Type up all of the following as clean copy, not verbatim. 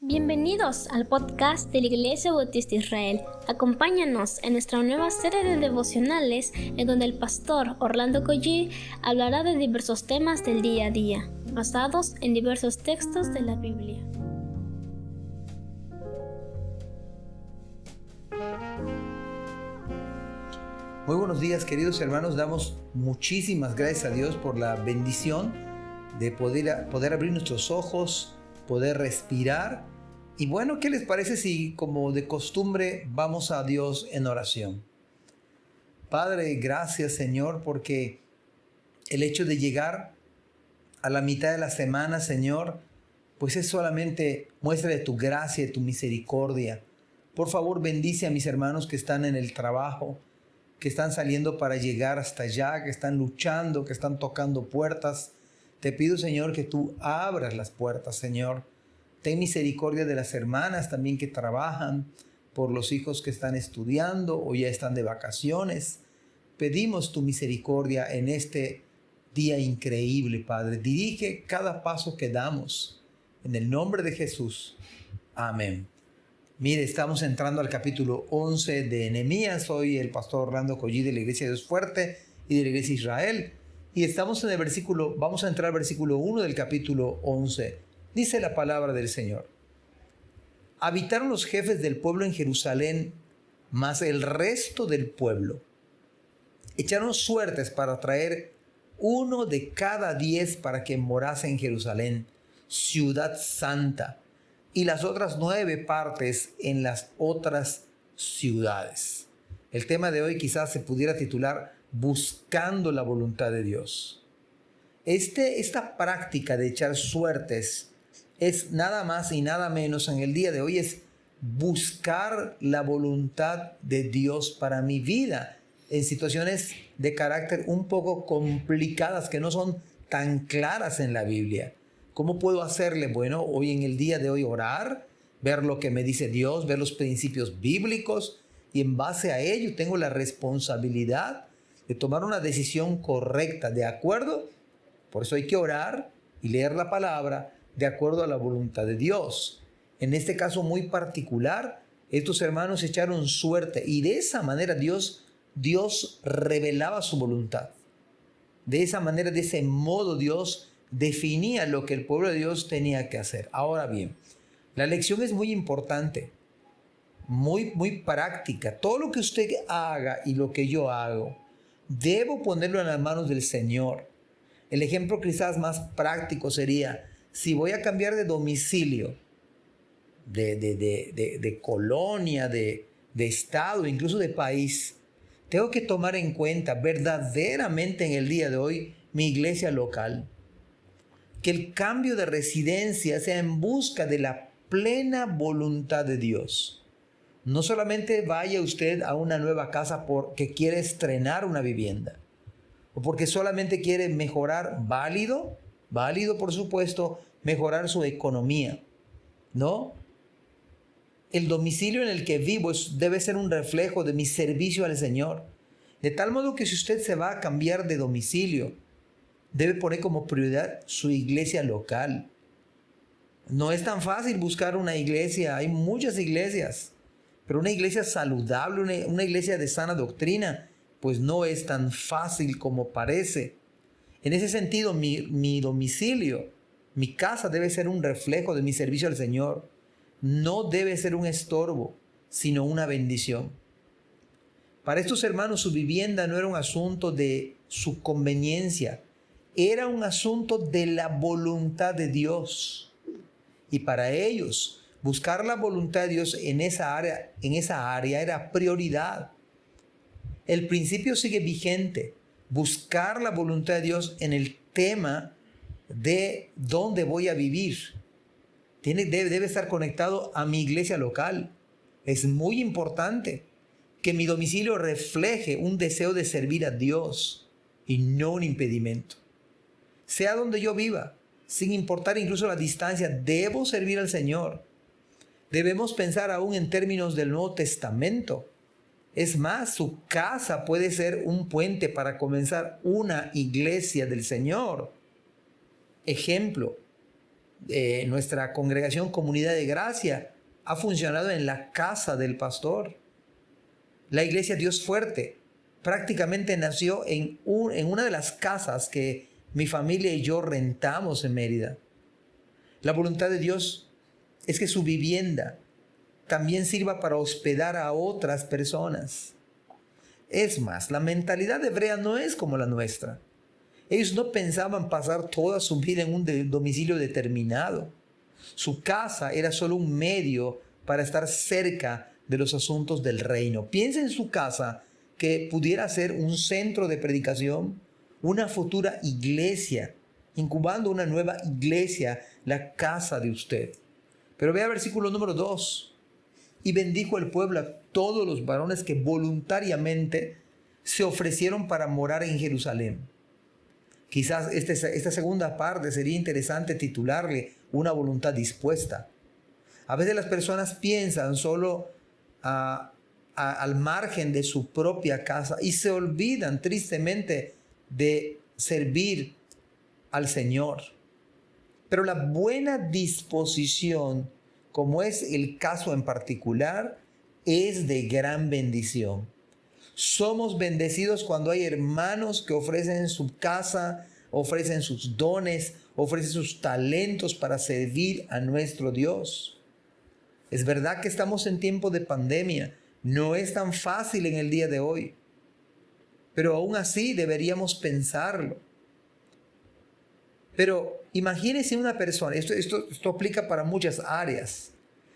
Bienvenidos al podcast de la Iglesia Bautista Israel. Acompáñanos en nuestra nueva serie de devocionales en donde el pastor Orlando Collie hablará de diversos temas del día a día, basados en diversos textos de la Biblia. Muy buenos días, queridos hermanos. Damos muchísimas gracias a Dios por la bendición de poder abrir nuestros ojos, poder respirar. Y bueno, ¿qué les parece si, como de costumbre, vamos a Dios en oración? Padre, gracias, Señor, porque el hecho de llegar a la mitad de la semana, Señor, pues es solamente muestra de tu gracia y tu misericordia. Por favor, bendice a mis hermanos que están en el trabajo, que están saliendo para llegar hasta allá, que están luchando, que están tocando puertas. Te pido, Señor, que tú abras las puertas, Señor. Ten misericordia de las hermanas también que trabajan, por los hijos que están estudiando o ya están de vacaciones. Pedimos tu misericordia en este día increíble, Padre. Dirige cada paso que damos. En el nombre de Jesús. Amén. Mire, estamos entrando al capítulo 11 de Nehemías. Soy el pastor Orlando Collie de la Iglesia de Dios Fuerte y de la Iglesia de Israel. Y estamos en el vamos a entrar al versículo 1 del capítulo 11. Dice la palabra del Señor. Habitaron los jefes del pueblo en Jerusalén, mas el resto del pueblo echaron suertes para traer 1 de cada 10 para que morase en Jerusalén, ciudad santa, y las otras 9 partes en las otras ciudades. El tema de hoy quizás se pudiera titular Buscando la voluntad de Dios. Esta práctica de echar suertes es nada más y nada menos en el día de hoy, es buscar la voluntad de Dios para mi vida en situaciones de carácter un poco complicadas que no son tan claras en la Biblia. ¿Cómo puedo hacerle? Bueno, hoy en el día de hoy orar, ver lo que me dice Dios, ver los principios bíblicos y en base a ello tengo la responsabilidad de tomar una decisión correcta, ¿de acuerdo? Por eso hay que orar y leer la palabra de acuerdo a la voluntad de Dios. En este caso muy particular, estos hermanos echaron suerte y de esa manera Dios revelaba su voluntad. De esa manera, de ese modo, Dios definía lo que el pueblo de Dios tenía que hacer. Ahora bien, la lección es muy importante, muy práctica. Todo lo que usted haga y lo que yo hago, debo ponerlo en las manos del Señor. El ejemplo quizás más práctico sería, si voy a cambiar de domicilio, de colonia, de estado, incluso de país, tengo que tomar en cuenta verdaderamente en el día de hoy mi iglesia local. Que el cambio de residencia sea en busca de la plena voluntad de Dios. No solamente vaya usted a una nueva casa porque quiere estrenar una vivienda o porque solamente quiere mejorar, válido por supuesto, mejorar su economía, ¿no? El domicilio en el que vivo debe ser un reflejo de mi servicio al Señor. De tal modo que si usted se va a cambiar de domicilio, debe poner como prioridad su iglesia local. No es tan fácil buscar una iglesia, hay muchas iglesias, pero una iglesia saludable, una iglesia de sana doctrina, pues no es tan fácil como parece. En ese sentido, mi domicilio, mi casa debe ser un reflejo de mi servicio al Señor. No debe ser un estorbo, sino una bendición. Para estos hermanos, su vivienda no era un asunto de su conveniencia, era un asunto de la voluntad de Dios. Y para ellos, buscar la voluntad de Dios en esa área era prioridad. El principio sigue vigente. Buscar la voluntad de Dios en el tema de dónde voy a vivir. Debe estar conectado a mi iglesia local. Es muy importante que mi domicilio refleje un deseo de servir a Dios y no un impedimento. Sea donde yo viva, sin importar incluso la distancia, debo servir al Señor. Debemos pensar aún en términos del Nuevo Testamento. Es más, su casa puede ser un puente para comenzar una iglesia del Señor. Ejemplo, nuestra congregación Comunidad de Gracia ha funcionado en la casa del pastor. La iglesia Dios Fuerte prácticamente nació en una de las casas que mi familia y yo rentamos en Mérida. La voluntad de Dios es que su vivienda también sirva para hospedar a otras personas. Es más, la mentalidad hebrea no es como la nuestra. Ellos no pensaban pasar toda su vida en un domicilio determinado. Su casa era solo un medio para estar cerca de los asuntos del reino. Piensa en su casa que pudiera ser un centro de predicación, una futura iglesia, incubando una nueva iglesia, la casa de usted. Pero vea versículo número 2. Y bendijo el pueblo a todos los varones que voluntariamente se ofrecieron para morar en Jerusalén. Quizás esta segunda parte sería interesante titularle una voluntad dispuesta. A veces las personas piensan solo al margen de su propia casa y se olvidan tristemente de servir al Señor. Pero la buena disposición, como es el caso en particular, es de gran bendición. Somos bendecidos cuando hay hermanos que ofrecen su casa, ofrecen sus dones, ofrecen sus talentos para servir a nuestro Dios. Es verdad que estamos en tiempo de pandemia. No es tan fácil en el día de hoy. Pero aún así deberíamos pensarlo. Pero imagínese una persona, esto aplica para muchas áreas.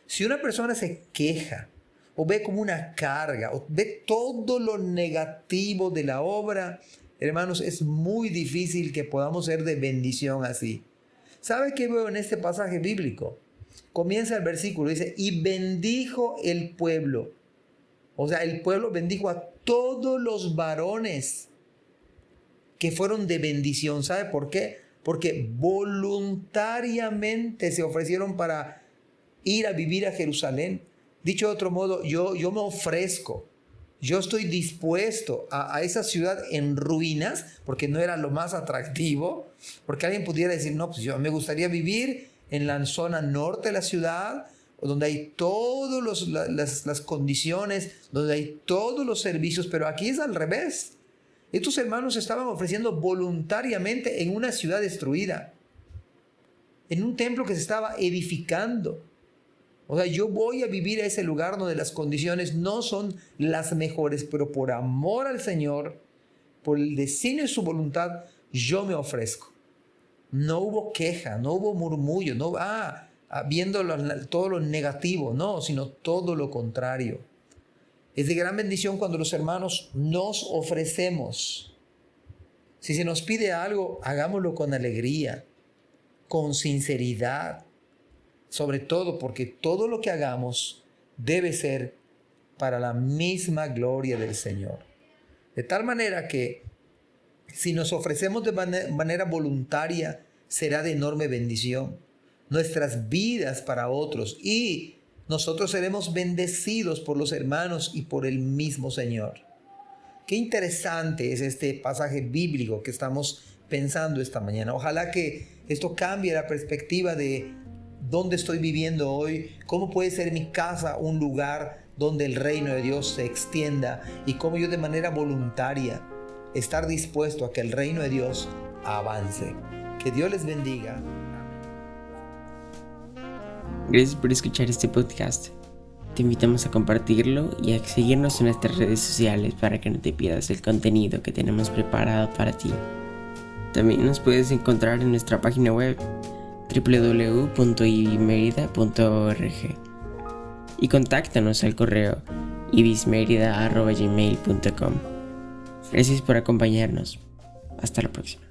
Si una persona se queja o ve como una carga o ve todo lo negativo de la obra, hermanos, es muy difícil que podamos ser de bendición así. ¿Sabe qué veo en este pasaje bíblico? Comienza el versículo, dice, y bendijo el pueblo. O sea, el pueblo bendijo a todos los varones que fueron de bendición. ¿Sabe por qué? Porque voluntariamente se ofrecieron para ir a vivir a Jerusalén. Dicho de otro modo, yo me ofrezco. Yo estoy dispuesto a esa ciudad en ruinas, porque no era lo más atractivo, porque alguien pudiera decir, no, pues yo me gustaría vivir en la zona norte de la ciudad, donde hay todas las condiciones, donde hay todos los servicios, pero aquí es al revés. Estos hermanos estaban ofreciendo voluntariamente en una ciudad destruida, en un templo que se estaba edificando. O sea, yo voy a vivir a ese lugar donde las condiciones no son las mejores, pero por amor al Señor, por el designio de su voluntad, yo me ofrezco. No hubo queja, no hubo murmullo, no viendo todo lo negativo, no, sino todo lo contrario. Es de gran bendición cuando los hermanos nos ofrecemos. Si se nos pide algo, hagámoslo con alegría, con sinceridad. Sobre todo porque todo lo que hagamos debe ser para la misma gloria del Señor. De tal manera que si nos ofrecemos de manera voluntaria, será de enorme bendición. Nuestras vidas para otros y nosotros seremos bendecidos por los hermanos y por el mismo Señor. Qué interesante es este pasaje bíblico que estamos pensando esta mañana. Ojalá que esto cambie la perspectiva de dónde estoy viviendo hoy, cómo puede ser mi casa un lugar donde el reino de Dios se extienda y cómo yo de manera voluntaria estar dispuesto a que el reino de Dios avance. Que Dios les bendiga. Gracias por escuchar este podcast. Te invitamos a compartirlo y a seguirnos en nuestras redes sociales para que no te pierdas el contenido que tenemos preparado para ti. También nos puedes encontrar en nuestra página web www.ibismerida.org y contáctanos al correo ibismerida@gmail.com. Gracias por acompañarnos. Hasta la próxima.